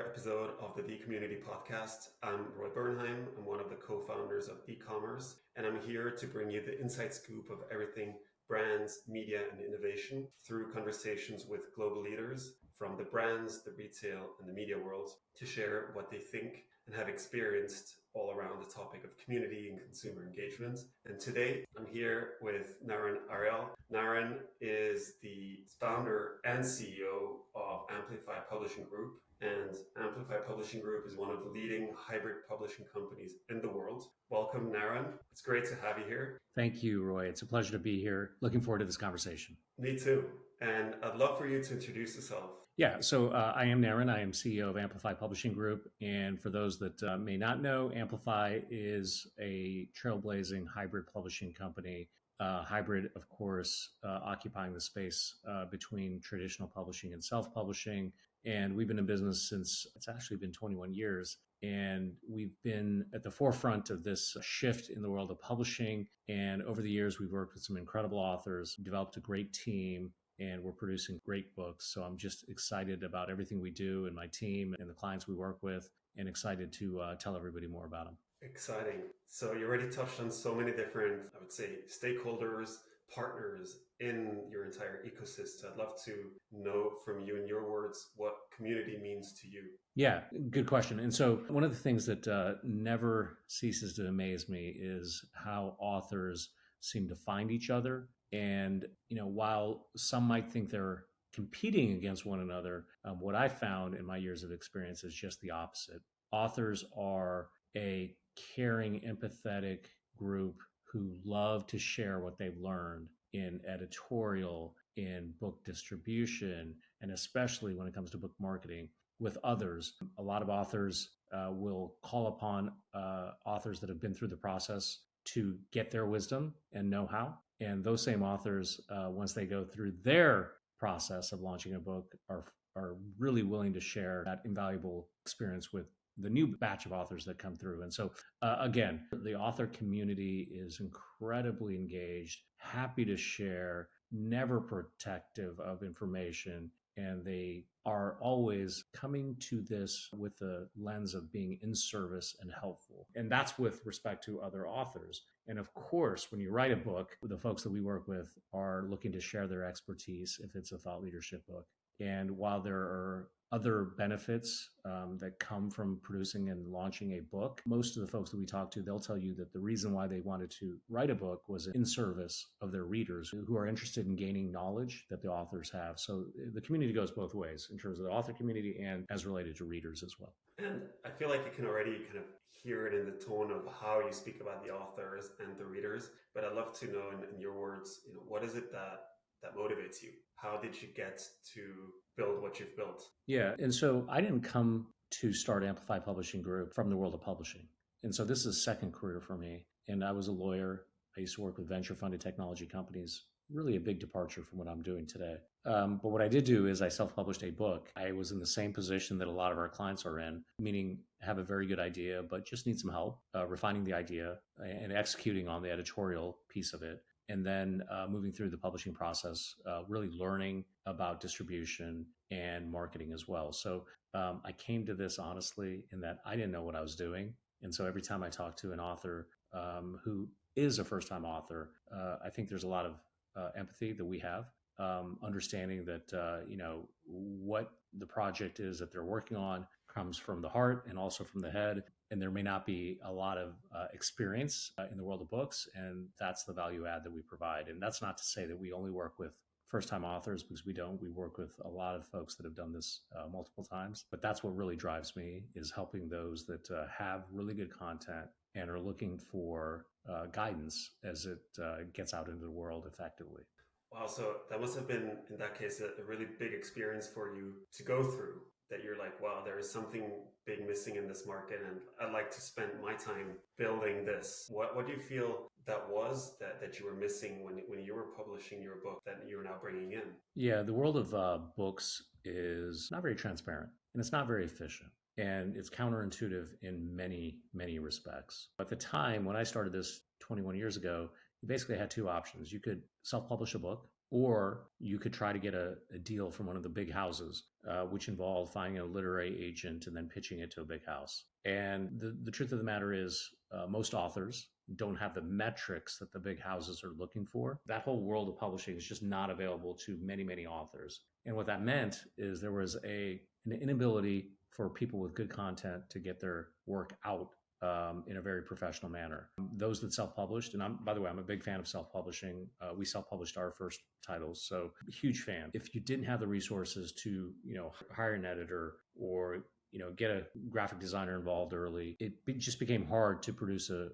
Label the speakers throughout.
Speaker 1: episode of the Community podcast. I'm Roy Bernheim. I'm one of the co-founders of Decommerce, and I'm here to bring you the inside scoop of everything brands, media, and innovation through conversations with global leaders from the brands, the retail, and the media world to share what they think and have experienced all around the topic of community and consumer engagement. And today I'm here with Naren Ariel. Naren is the founder and CEO of Amplify Publishing Group. And Amplify Publishing Group is one of the leading hybrid publishing companies in the world. Welcome, Naren. It's great to have you here.
Speaker 2: Thank you, Roy. It's a pleasure to be here. Looking forward to this conversation.
Speaker 1: Me too. And I'd love for you to introduce yourself.
Speaker 2: Yeah, so I am Naren. I am CEO of Amplify Publishing Group. And for those that may not know, Amplify is a trailblazing hybrid publishing company. Hybrid, of course, occupying the space between traditional publishing and self-publishing. And we've been in business since it's actually been 21 years. And we've been at the forefront of this shift in the world of publishing. And over the years, we've worked with some incredible authors, developed a great team, and we're producing great books. So I'm just excited about everything we do and my team and the clients we work with, and excited to tell everybody more about them.
Speaker 1: Exciting. So you already touched on so many different, I would say, stakeholders, partners in your entire ecosystem. I'd love to know from you in your words what community means to you.
Speaker 2: Yeah, good question. And so one of the things that never ceases to amaze me is how authors seem to find each other. And, while some might think they're competing against one another, what I found in my years of experience is just the opposite. Authors are a caring, empathetic group who love to share what they've learned in editorial, in book distribution, and especially when it comes to book marketing with others. A lot of authors will call upon authors that have been through the process to get their wisdom and know-how. And those same authors, once they go through their process of launching a book, are really willing to share that invaluable experience with the new batch of authors that come through. And so, again, the author community is incredibly engaged, happy to share, never protective of information. And they are always coming to this with the lens of being in service and helpful. And that's with respect to other authors. And of course, when you write a book, the folks that we work with are looking to share their expertise if it's a thought leadership book. And while there are other benefits that come from producing and launching a book, most of the folks that we talk to, they'll tell you that the reason why they wanted to write a book was in service of their readers who are interested in gaining knowledge that the authors have. So the community goes both ways in terms of the author community and as related to readers as well.
Speaker 1: And I feel like you can already kind of hear it in the tone of how you speak about the authors and the readers. But I'd love to know in your words, what is it that motivates you? How did you get to build what you've built?
Speaker 2: Yeah. And so I didn't come to start Amplify Publishing Group from the world of publishing. And so this is a second career for me. And I was a lawyer. I used to work with venture funded technology companies, really a big departure from what I'm doing today. But what I did do is I self-published a book. I was in the same position that a lot of our clients are in, meaning have a very good idea, but just need some help refining the idea and executing on the editorial piece of it. And then moving through the publishing process, really learning about distribution and marketing as well. So I came to this honestly in that I didn't know what I was doing. And so every time I talk to an author who is a first-time author, I think there's a lot of empathy that we have, understanding that, what the project is that they're working on comes from the heart and also from the head. And there may not be a lot of experience in the world of books. And that's the value add that we provide. And that's not to say that we only work with first-time authors, because we don't. We work with a lot of folks that have done this multiple times. But that's what really drives me, is helping those that have really good content and are looking for guidance as it gets out into the world effectively.
Speaker 1: Wow, so that must have been, in that case, a really big experience for you to go through, that you're like, wow, there is something big missing in this market, and I'd like to spend my time building this. What do you feel that was that you were missing when you were publishing your book that you're now bringing in?
Speaker 2: Yeah, the world of books is not very transparent, and it's not very efficient. And it's counterintuitive in many, many respects. At the time when I started this 21 years ago, you basically had two options. You could self-publish a book, or you could try to get a deal from one of the big houses, which involved finding a literary agent and then pitching it to a big house. And the truth of the matter is, most authors don't have the metrics that the big houses are looking for. That whole world of publishing is just not available to many, many authors. And what that meant is there was an inability for people with good content to get their work out in a very professional manner. Those that self-published, and by the way, I'm a big fan of self-publishing. We self-published our first titles, so huge fan. If you didn't have the resources to, hire an editor or get a graphic designer involved early, it just became hard to produce a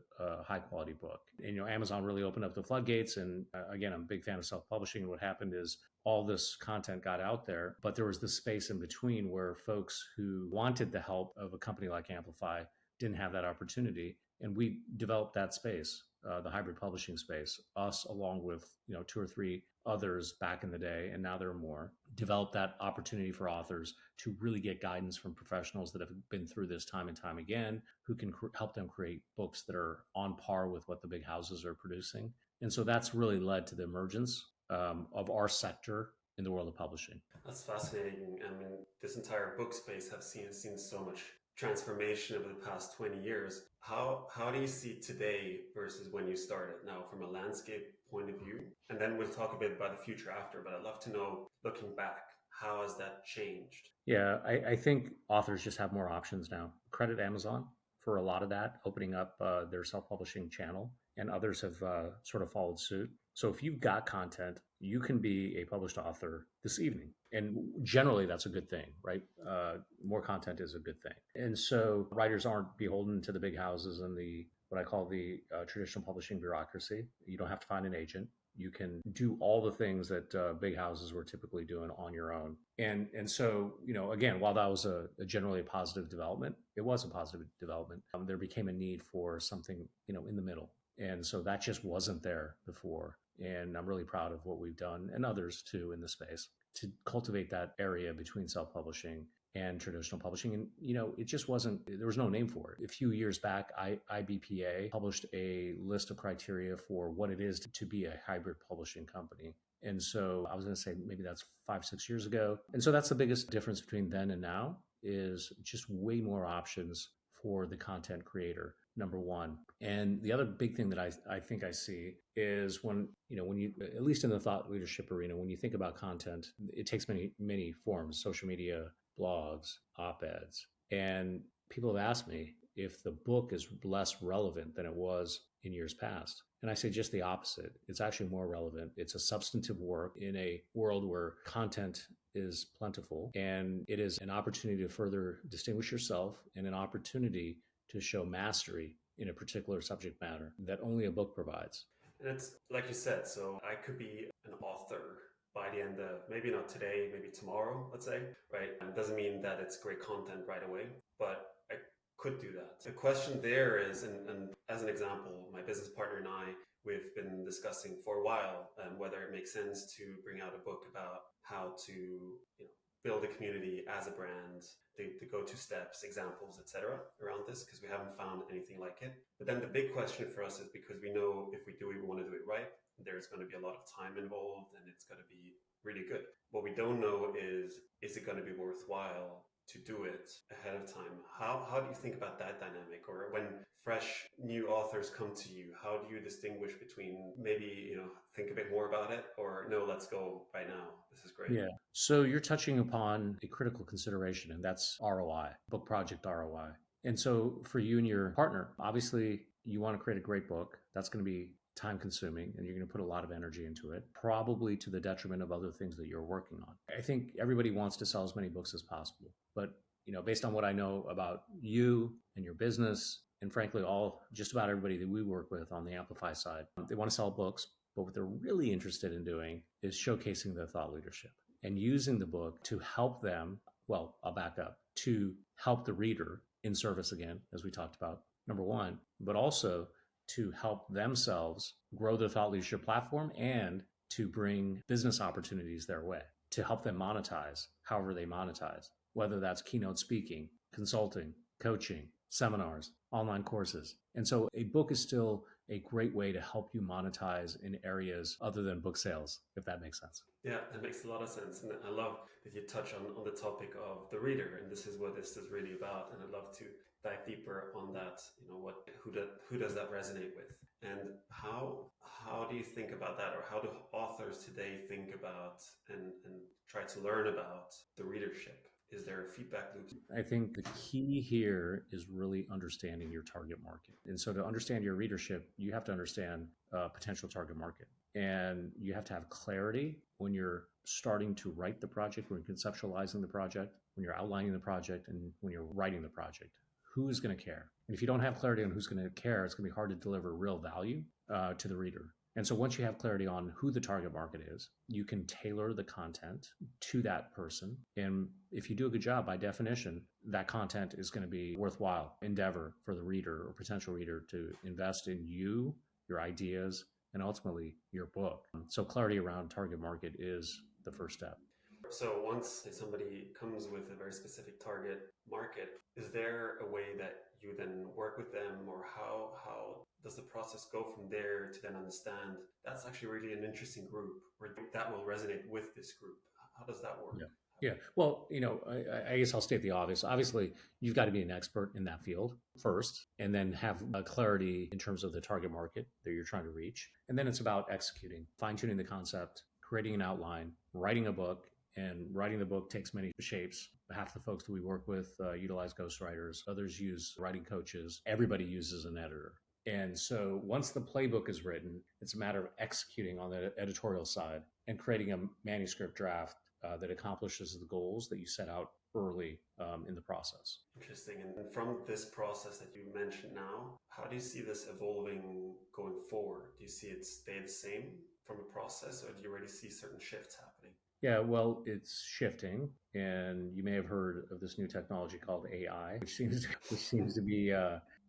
Speaker 2: high quality book. And Amazon really opened up the floodgates. And again, I'm a big fan of self-publishing. And what happened is all this content got out there, but there was this space in between where folks who wanted the help of a company like Amplify didn't have that opportunity. And we developed that space, the hybrid publishing space, us along with, 2 or 3 others back in the day, and now there are more, developed that opportunity for authors to really get guidance from professionals that have been through this time and time again, who can help them create books that are on par with what the big houses are producing. And so that's really led to the emergence of our sector in the world of publishing.
Speaker 1: That's fascinating. I mean, this entire book space has seen so much transformation over the past 20 years. How do you see today versus when you started now from a landscape point of view? And then we'll talk a bit about the future after, but I'd love to know, looking back, how has that changed?
Speaker 2: Yeah, I think authors just have more options now. Credit Amazon for a lot of that, opening up their self-publishing channel, and others have sort of followed suit. So if you've got content, you can be a published author this evening. And generally, that's a good thing, right? More content is a good thing. And so writers aren't beholden to the big houses and what I call the traditional publishing bureaucracy. You don't have to find an agent. You can do all the things that big houses were typically doing on your own. And so, again, while that was generally a positive development, it was a positive development. There became a need for something, in the middle. And so that just wasn't there before. And I'm really proud of what we've done, and others too in the space, to cultivate that area between self-publishing and traditional publishing. And, it just wasn't, there was no name for it. A few years back, IBPA published a list of criteria for what it is to be a hybrid publishing company. And so I was going to say maybe that's 5-6 years ago. And so that's the biggest difference between then and now, is just way more options for the content creator, number one. And the other big thing that I think I see is when you, at least in the thought leadership arena, when you think about content, it takes many, many forms: social media, blogs, op-eds. And people have asked me if the book is less relevant than it was in years past. And I say just the opposite. It's actually more relevant. It's a substantive work in a world where content is plentiful, and it is an opportunity to further distinguish yourself and an opportunity to show mastery in a particular subject matter that only a book provides.
Speaker 1: And it's like you said, so I could be an author by the end of, maybe not today, maybe tomorrow, let's say, right? It doesn't mean that it's great content right away, but I could do that. The question there is, and as an example, my business partner and I, we've been discussing for a while whether it makes sense to bring out a book about how to build a community as a brand, the go-to steps, examples, etc. around this, because we haven't found anything like it. But then the big question for us is, because we know if we want to do it right, there's going to be a lot of time involved and it's going to be really good. What we don't know is it going to be worthwhile to do it ahead of time? How do you think about that dynamic? Or when fresh new authors come to you, how do you distinguish between maybe, think a bit more about it, or no, let's go right now, this is great?
Speaker 2: Yeah. So you're touching upon a critical consideration, and that's ROI, book project ROI. And so for you and your partner, obviously you want to create a great book. That's going to be time consuming, and you're going to put a lot of energy into it, probably to the detriment of other things that you're working on. I think everybody wants to sell as many books as possible, but based on what I know about you and your business, and frankly, just about everybody that we work with on the Amplify side, they want to sell books, but what they're really interested in doing is showcasing their thought leadership and using the book to help them. Well, I'll back up, to help the reader in service again, as we talked about, number one, but also to help themselves grow their thought leadership platform and to bring business opportunities their way, to help them monetize however they monetize, whether that's keynote speaking, consulting, coaching, seminars, online courses. And so a book is still a great way to help you monetize in areas other than book sales, if that makes sense.
Speaker 1: Yeah, that makes a lot of sense. And I love that you touch on the topic of the reader. And this is what this is really about. And I'd love to dive deeper on that. Who does that resonate with? And how do you think about that? Or how do authors today think about and try to learn about the readership? Is there a feedback loop?
Speaker 2: I think the key here is really understanding your target market. And so to understand your readership, you have to understand potential target market. And you have to have clarity when you're starting to write the project, when you're conceptualizing the project, when you're outlining the project, and when you're writing the project. Who's going to care? And if you don't have clarity on who's going to care, it's going to be hard to deliver real value to the reader. And so once you have clarity on who the target market is, you can tailor the content to that person. And if you do a good job, by definition, that content is going to be worthwhile endeavor for the reader or potential reader to invest in you, your ideas, and ultimately your book. So clarity around target market is the first step.
Speaker 1: So once somebody comes with a very specific target market, is there a way that you then work with them, or how does the process go from there to then understand that's actually really an interesting group, or that will resonate with this group? How does that work?
Speaker 2: Yeah. Well, I guess I'll state the obvious. Obviously, you've got to be an expert in that field first, and then have a clarity in terms of the target market that you're trying to reach. And then it's about executing, fine-tuning the concept, creating an outline, writing a book. And writing the book takes many shapes. Half the folks that we work with utilize ghostwriters. Others use writing coaches. Everybody uses an editor. And so once the playbook is written, it's a matter of executing on the editorial side and creating a manuscript draft that accomplishes the goals that you set out early in the process.
Speaker 1: Interesting. And from this process that you mentioned now, how do you see this evolving going forward? Do you see it stay the same from a process, or do you already see certain shifts happening?
Speaker 2: Yeah, well, it's shifting, and you may have heard of this new technology called AI, which seems to be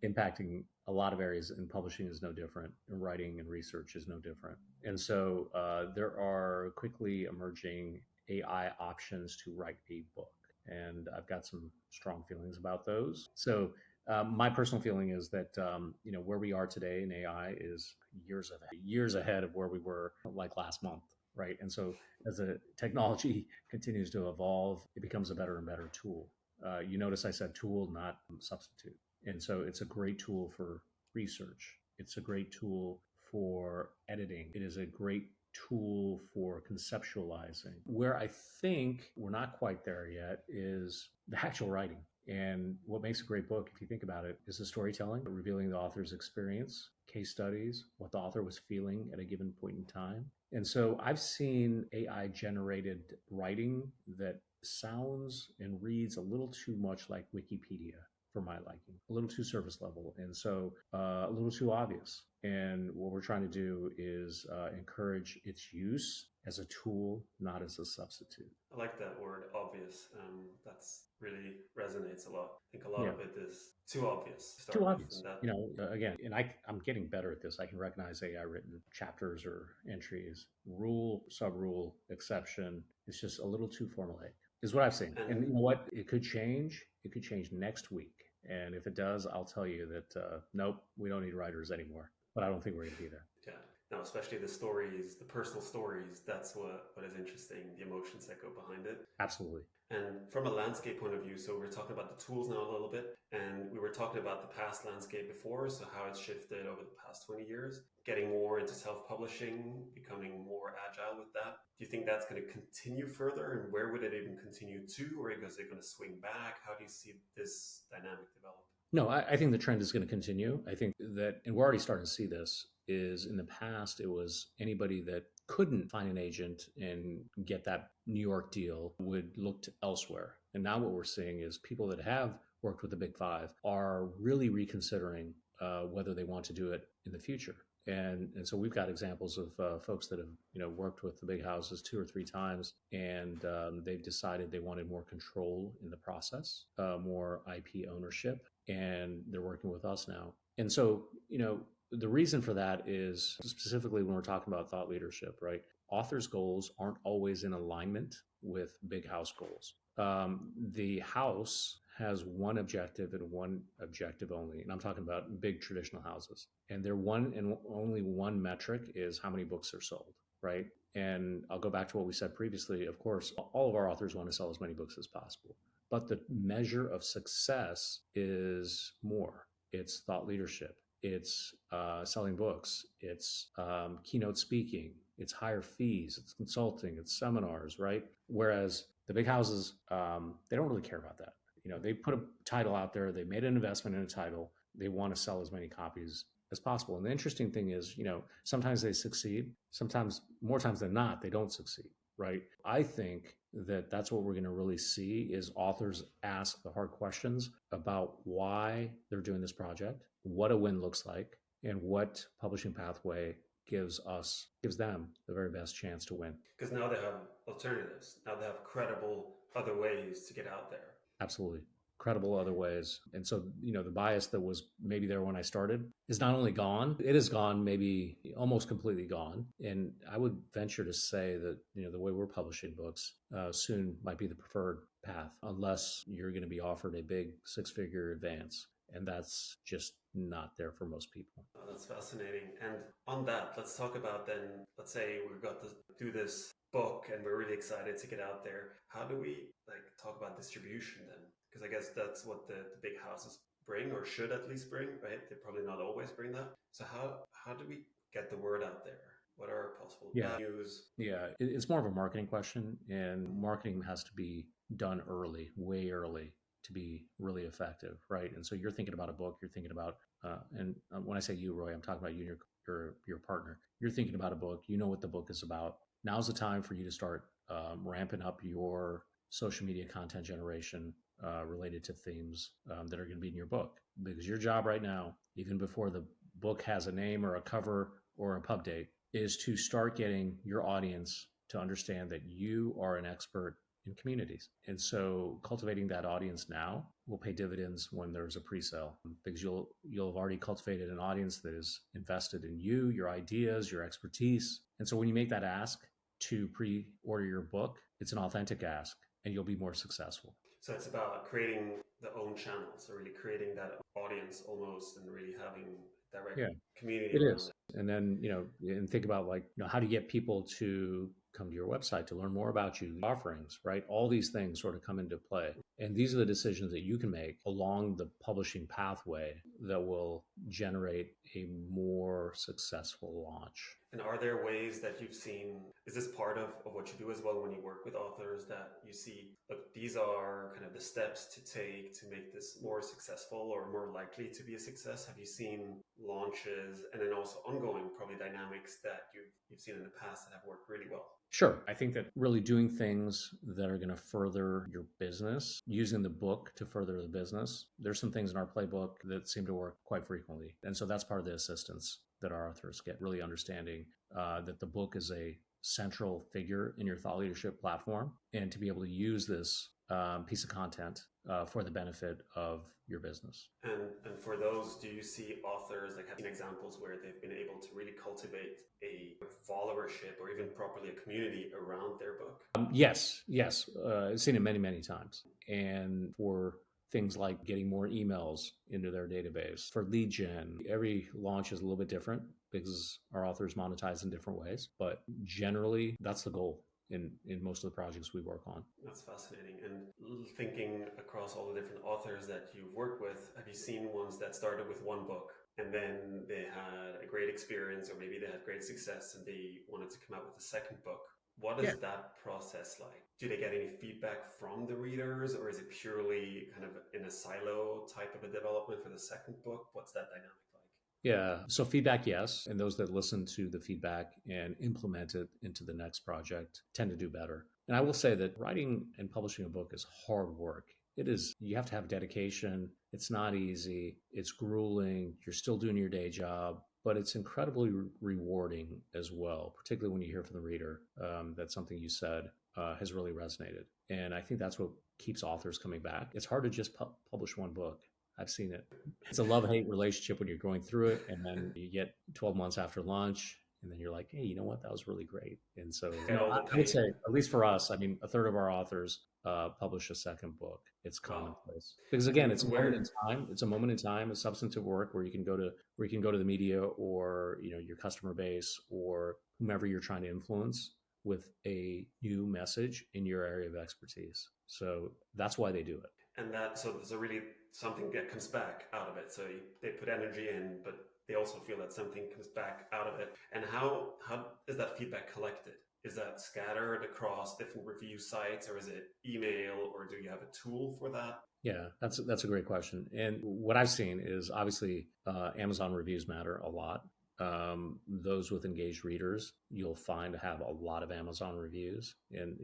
Speaker 2: impacting a lot of areas, and publishing is no different, and writing and research is no different. And so there are quickly emerging AI options to write a book, and I've got some strong feelings about those. So my personal feeling is that where we are today in AI is years ahead of where we were like last month. Right. And so as the technology continues to evolve, it becomes a better and better tool. You notice I said tool, not substitute. And so it's a great tool for research. It's a great tool for editing. It is a great tool for conceptualizing. Where I think we're not quite there yet is the actual writing. And what makes a great book, if you think about it, is the storytelling, revealing the author's experience, case studies, what the author was feeling at a given point in time. And so I've seen AI generated writing that sounds and reads a little too much like Wikipedia for my liking, a little too surface level, and so a little too obvious. And what we're trying to do is encourage its use as a tool, not as a substitute.
Speaker 1: I like that word, obvious. That's really resonates a lot. I think a lot of it is too obvious.
Speaker 2: Too obvious. Again, and I'm getting better at this. I can recognize AI written chapters or entries, rule, sub-rule, exception. It's just a little too formulaic, is what I've seen. And you know what? It could change. It could change next week. And if it does, I'll tell you that, nope, we don't need writers anymore. But I don't think we're going to be there.
Speaker 1: Yeah. No, especially the stories, the personal stories, that's what is interesting, the emotions that go behind it.
Speaker 2: Absolutely.
Speaker 1: And from a landscape point of view, so we're talking about the tools now a little bit, and we were talking about the past landscape before, so how it's shifted over the past 20 years, getting more into self-publishing, becoming more agile with that. Do you think that's going to continue further, and where would it even continue to, or is it going to swing back? How do you see this dynamic develop?
Speaker 2: No, I think the trend is going to continue. I think that, and we're already starting to see this, is in the past, it was anybody that couldn't find an agent and get that New York deal would look to elsewhere. And now what we're seeing is people that have worked with the Big Five are really reconsidering whether they want to do it in the future. And so we've got examples of folks that have worked with the big houses 2 or 3 times, and they've decided they wanted more control in the process, more IP ownership, and they're working with us now. And so the reason for that is specifically when we're talking about thought leadership, right? Authors' goals aren't always in alignment with big house goals. The house has one objective and one objective only. And I'm talking about big traditional houses. And their one and only one metric is how many books are sold, right? And I'll go back to what we said previously. Of course, all of our authors want to sell as many books as possible. But the measure of success is more. It's thought leadership. It's selling books. It's keynote speaking. It's higher fees. It's consulting. It's seminars, right? Whereas the big houses, they don't really care about that. They put a title out there. They made an investment in a title. They want to sell as many copies as possible. And the interesting thing is, sometimes they succeed. Sometimes, more times than not, they don't succeed, right? I think that that's what we're going to really see is authors ask the hard questions about why they're doing this project, what a win looks like, and what publishing pathway gives them the very best chance to win.
Speaker 1: Because now they have alternatives. Now they have credible other ways to get out there.
Speaker 2: Absolutely. Credible other ways. And so, the bias that was maybe there when I started is not only gone, it is gone, maybe almost completely gone. And I would venture to say that, the way we're publishing books soon might be the preferred path, unless you're going to be offered a big 6-figure advance. And that's just not there for most people.
Speaker 1: Oh, that's fascinating. And on that, let's talk about then, let's say we've got to do this book and we're really excited to get out there. How do we talk about distribution then? Because I guess that's what the big houses bring, or should at least bring, right? They probably not always bring that. So how do we get the word out there? What are possible venues?
Speaker 2: Yeah, it's more of a marketing question, and marketing has to be done early, way early, to be really effective, right? And so you're thinking about a book, you're thinking about, and when I say you, Roy, I'm talking about you and your partner. You're thinking about a book, you know what the book is about. Now's the time for you to start ramping up your social media content generation related to themes that are going to be in your book. Because your job right now, even before the book has a name or a cover or a pub date, is to start getting your audience to understand that you are an expert in communities. And so cultivating that audience now will pay dividends when there's a pre-sale, because you'll have already cultivated an audience that is invested in you, your ideas, your expertise. And so when you make that ask to pre-order your book, it's an authentic ask and you'll be more successful.
Speaker 1: So it's about creating the own channels, or really creating that audience almost, and really having direct community.
Speaker 2: It is. And then, and think about how do you get people to come to your website to learn more about you, offerings, right? All these things sort of come into play. And these are the decisions that you can make along the publishing pathway that will generate a more successful launch.
Speaker 1: And are there ways that you've seen, is this part of what you do as well when you work with authors, that you see, look, these are kind of the steps to take to make this more successful or more likely to be a success? Have you seen launches and then also ongoing probably dynamics that you've seen in the past that have worked really well?
Speaker 2: Sure. I think that really doing things that are going to further your business, using the book to further the business, there's some things in our playbook that seem to work quite frequently. And so that's part of the assistance that our authors get, really understanding that the book is a central figure in your thought leadership platform, and to be able to use this piece of content for the benefit of your business.
Speaker 1: And for those, do you see authors having examples where they've been able to really cultivate a followership or even properly a community around their book?
Speaker 2: Yes. I've seen it many, many times. And for things like getting more emails into their database, for lead gen, every launch is a little bit different because our authors monetize in different ways. But generally, that's the goal in most of the projects we work on.
Speaker 1: That's fascinating. And thinking across all the different authors that you've worked with, have you seen ones that started with one book and then they had a great experience, or maybe they had great success and they wanted to come out with a second book? What is that process like? Do they get any feedback from the readers, or is it purely kind of in a silo type of a development for the second book? What's that dynamic like?
Speaker 2: Yeah. So feedback, yes. And those that listen to the feedback and implement it into the next project tend to do better. And I will say that writing and publishing a book is hard work. It is. You have to have dedication. It's not easy. It's grueling. You're still doing your day job, but it's incredibly rewarding as well, particularly when you hear from the reader that something you said has really resonated. And I think that's what keeps authors coming back. It's hard to just publish one book. I've seen it. It's a love-hate relationship when you're going through it, and then you get 12 months after launch, and then you're like, hey, you know what, that was really great. And so
Speaker 1: All the
Speaker 2: I would
Speaker 1: pain.
Speaker 2: say, at least for us, I mean, a third of our authors publish a second book. It's
Speaker 1: Wow.
Speaker 2: commonplace because again, it's a
Speaker 1: Where
Speaker 2: moment in time. It's a moment in time, a substantive work where you can go to the media or your customer base or whomever you're trying to influence with a new message in your area of expertise. So that's why they do it.
Speaker 1: and that so there's a really something that comes back out of it. So they put energy in, but they also feel that something comes back out of it. And how is that feedback collected? Is that scattered across different review sites, or is it email, or do you have a tool for that?
Speaker 2: Yeah, that's a great question. And what I've seen is obviously Amazon reviews matter a lot. Those with engaged readers, you'll find have a lot of Amazon reviews. And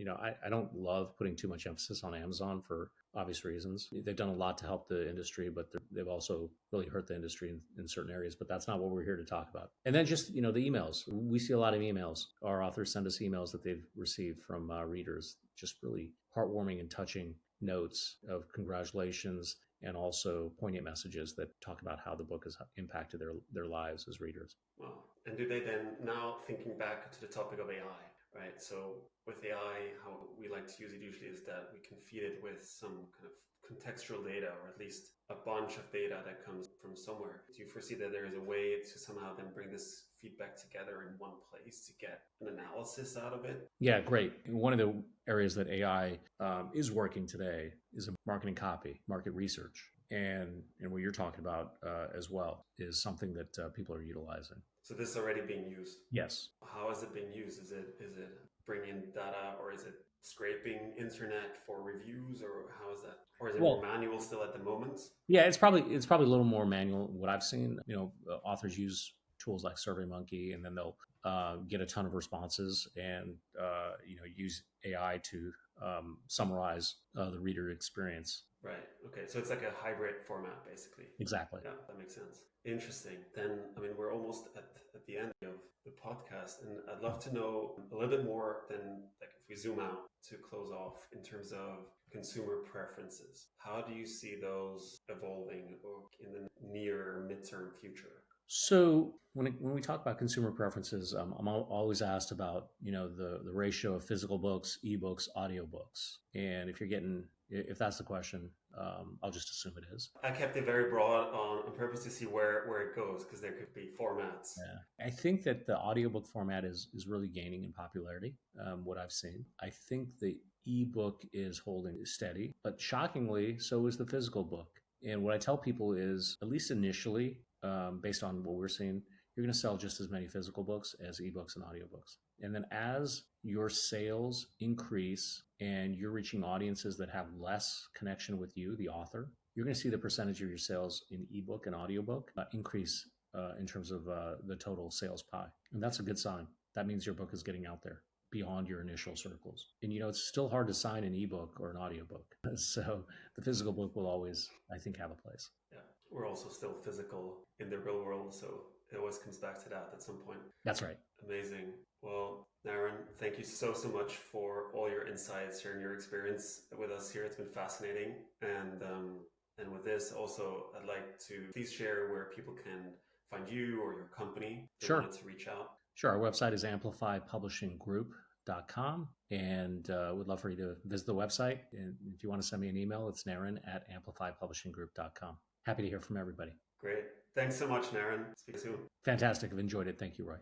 Speaker 2: I don't love putting too much emphasis on Amazon for obvious reasons. They've done a lot to help the industry, but they've also really hurt the industry in certain areas. But that's not what we're here to talk about. And then just the emails. We see a lot of emails. Our authors send us emails that they've received from readers, just really heartwarming and touching notes of congratulations and also poignant messages that talk about how the book has impacted their lives as readers.
Speaker 1: Wow. And do they then, now thinking back to the topic of AI, right? So with AI, how we like to use it usually is that we can feed it with some kind of contextual data, or at least a bunch of data that comes from somewhere. Do you foresee that there is a way to somehow then bring this feedback together in one place to get an analysis out of it?
Speaker 2: Yeah, great. One of the areas that AI is working today is in marketing copy, market research. And what you're talking about as well is something that people are utilizing.
Speaker 1: So this is already being used?
Speaker 2: Yes.
Speaker 1: How is it being used? Is it bringing data, or is it scraping internet for reviews, or how is that? Or is it more manual still at the moment?
Speaker 2: Yeah, it's probably a little more manual. What I've seen, authors use tools like SurveyMonkey, and then they'll get a ton of responses and use AI to summarize the reader experience.
Speaker 1: Right. Okay. So it's like a hybrid format, basically.
Speaker 2: Exactly.
Speaker 1: Yeah, that makes sense. Interesting. Then, I mean, we're almost at the end of the podcast, and I'd love to know a little bit more than, like, if we zoom out to close off in terms of consumer preferences. How do you see those evolving in the near midterm future?
Speaker 2: So when we talk about consumer preferences, I'm always asked about the ratio of physical books, ebooks, audiobooks, and if that's the question, I'll just assume it is.
Speaker 1: I kept it very broad on purpose to see where it goes, because there could be formats.
Speaker 2: Yeah. I think that the audiobook format is really gaining in popularity. What I've seen, I think the ebook is holding steady, but shockingly, so is the physical book. And what I tell people is, at least initially, based on what we're seeing, you're going to sell just as many physical books as ebooks and audiobooks. And then as your sales increase and you're reaching audiences that have less connection with you, the author, you're going to see the percentage of your sales in ebook and audiobook increase in terms of the total sales pie. And that's a good sign. That means your book is getting out there beyond your initial circles. And it's still hard to sign an ebook or an audiobook. So the physical book will always, I think, have a place.
Speaker 1: Yeah. We're also still physical in the real world, so it always comes back to that at some point.
Speaker 2: That's right.
Speaker 1: Amazing. Well, Naren, thank you so much for all your insights, sharing your experience with us here. It's been fascinating. And with this, also, I'd like to please share where people can find you or your company if they wanted to reach out.
Speaker 2: Sure. Our website is amplifypublishinggroup.com, and we'd love for you to visit the website. And if you want to send me an email, it's Naren@amplifypublishinggroup.com. Happy to hear from everybody.
Speaker 1: Great. Thanks so much, Naren. Speak soon.
Speaker 2: Fantastic. I've enjoyed it. Thank you, Roy.